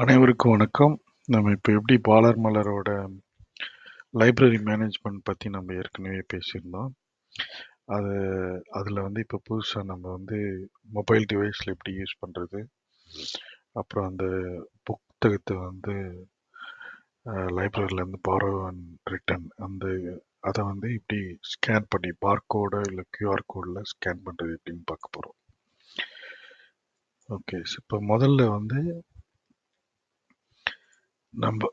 அனைவருக்கும் வணக்கம். நம்ம இப்போ எப்படி பாலர் மலரோட லைப்ரரி மேனேஜ்மெண்ட் பற்றி நம்ம ஏற்கனவே பேசியிருந்தோம். அது அதில் வந்து இப்போ புதுசாக நம்ம வந்து மொபைல் டிவைஸில் எப்படி யூஸ் பண்ணுறது, அப்புறம் அந்த புத்தகத்தை வந்து லைப்ரரியிலேருந்து பாரோ அண்ட் ரிட்டன் அதை வந்து இப்படி ஸ்கேன் பண்ணி பார்கோட இல்லை கியூஆர் கோடில் ஸ்கேன் பண்ணுறது எப்படின்னு பார்க்க போகிறோம். ஓகே, இப்போ முதல்ல வந்து நம்ம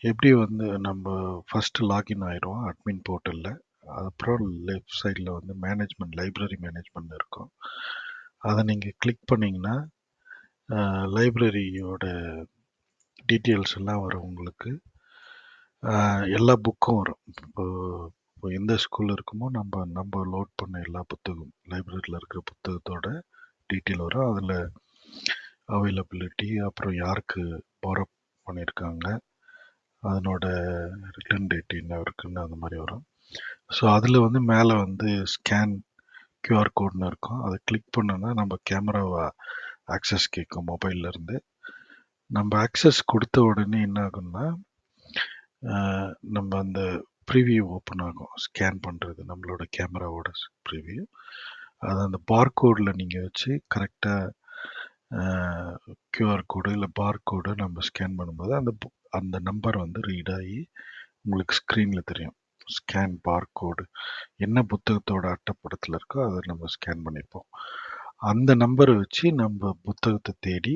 எப்படி வந்து நம்ம ஃபஸ்ட்டு லாகின் ஆயிடுவோம் அட்மின் போர்ட்டலில். அப்புறம் லெஃப்ட் சைடில் வந்து மேனேஜ்மெண்ட், லைப்ரரி மேனேஜ்மெண்ட் இருக்கும். அதை நீங்கள் கிளிக் பண்ணிங்கன்னா லைப்ரரியோட டீட்டெயில்ஸ் எல்லாம் வரும் உங்களுக்கு. எல்லா புக்கும் வரும். இப்போ எந்த ஸ்கூலில் இருக்குமோ நம்ம லோட் பண்ண எல்லா புத்தகம், லைப்ரரியில் இருக்கிற புத்தகத்தோட டீட்டெயில் வரும். அதில் அவைலபிலிட்டி, அப்புறம் யாருக்கு பாரோ பண்ணியிருக்காங்க, அதனோட ரிட்டர்ன் டேட் என்ன இருக்குன்னு அந்த மாதிரி வரும். ஸோ அதில் வந்து மேலே வந்து ஸ்கேன் கியூஆர் கோட்னு இருக்கும். அதை கிளிக் பண்ணோன்னா நம்ம கேமராவை ஆக்சஸ் கேட்கும் மொபைல்லேருந்து. நம்ம ஆக்சஸ் கொடுத்த உடனே என்ன ஆகும்னா நம்ம அந்த ப்ரிவியூ ஓப்பன் ஆகும். ஸ்கேன் பண்ணுறது நம்மளோட கேமராவோட ப்ரிவியூ. அது அந்த பார்கோடில் நீங்கள் வச்சு கரெக்டாக கியூஆர் கோடு இல்லை பார்கோடு நம்ம ஸ்கேன் பண்ணும்போது அந்த நம்பர் வந்து ரீட் ஆகி உங்களுக்கு ஸ்க்ரீனில் தெரியும். ஸ்கேன் பார்கோடு என்ன புத்தகத்தோட அட்டைப்படத்தில் இருக்கோ அதை நம்ம ஸ்கேன் பண்ணிப்போம். அந்த நம்பரை வச்சு நம்ம புத்தகத்தை தேடி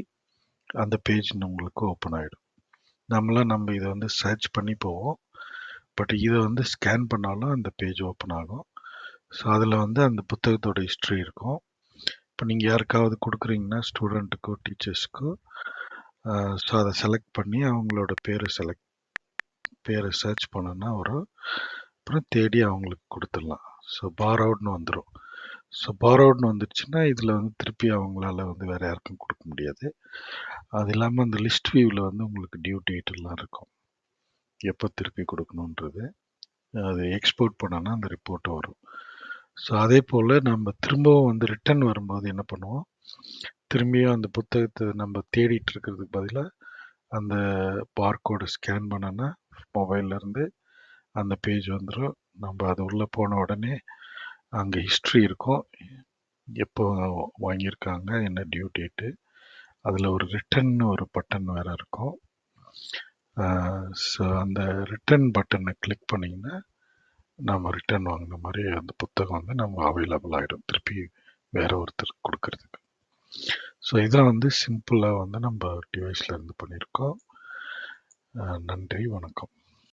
அந்த பேஜ் உங்களுக்கு ஓப்பன் ஆகிடும். நம்ம இதை வந்து சர்ச் பண்ணி போவோம். பட் இதை வந்து ஸ்கேன் பண்ணாலும் அந்த பேஜ் ஓப்பன் ஆகும். ஸோ அதில் வந்து அந்த புத்தகத்தோட ஹிஸ்ட்ரி இருக்கும். இப்போ நீங்கள் யாருக்காவது கொடுக்குறீங்கன்னா ஸ்டூடெண்ட்டுக்கோ டீச்சர்ஸ்க்கோ, ஸோ அதை செலக்ட் பண்ணி அவங்களோட பேரை சர்ச் பண்ணோன்னா வரும். அப்புறம் தேடி அவங்களுக்கு கொடுத்துடலாம். ஸோ பாரோட்னு வந்துடும். ஸோ பாரோட்னு வந்துடுச்சுன்னா இதில் வந்து திருப்பி அவங்களால வந்து வேறு யாருக்கும் கொடுக்க முடியாது. அது இல்லாமல் அந்த லிஸ்ட் வியூவில் வந்து உங்களுக்கு டியூ டேட் எல்லாம் இருக்கும், எப்போ திருப்பி கொடுக்கணுன்றது. அது எக்ஸ்போர்ட் பண்ணோன்னா அந்த ரிப்போர்ட் வரும். ஸோ அதே போல் நம்ம திரும்பவும் வந்து ரிட்டர்ன் வரும்போது என்ன பண்ணுவோம், திரும்பியும் அந்த புத்தகத்தை நம்ம தேடிட்டு இருக்கிறதுக்கு பதிலாக அந்த பார்கோடை ஸ்கேன் பண்ணோன்னா மொபைல்லேருந்து அந்த பேஜ் வந்துடும். நம்ம அது உள்ளே போன உடனே அங்கே ஹிஸ்ட்ரி இருக்கும், எப்போ வாங்கியிருக்காங்க, என்ன டியூ டேட்டு. அதில் ஒரு ரிட்டர்ன் ஒரு பட்டன் வேறு இருக்கும். ஸோ அந்த ரிட்டர்ன் பட்டனை கிளிக் பண்ணிங்கன்னா நம்ம ரிட்டர்ன் வாங்கின மாதிரி அந்த புத்தகம் வந்து நம்ம அவைலபிள் ஆகிடும் திருப்பி வேற ஒருத்தருக்கு கொடுக்கறதுக்கு. ஸோ இதான் வந்து சிம்பிளாக வந்து நம்ம டிவைஸில் இருந்து பண்ணியிருக்கோம். நன்றி, வணக்கம்.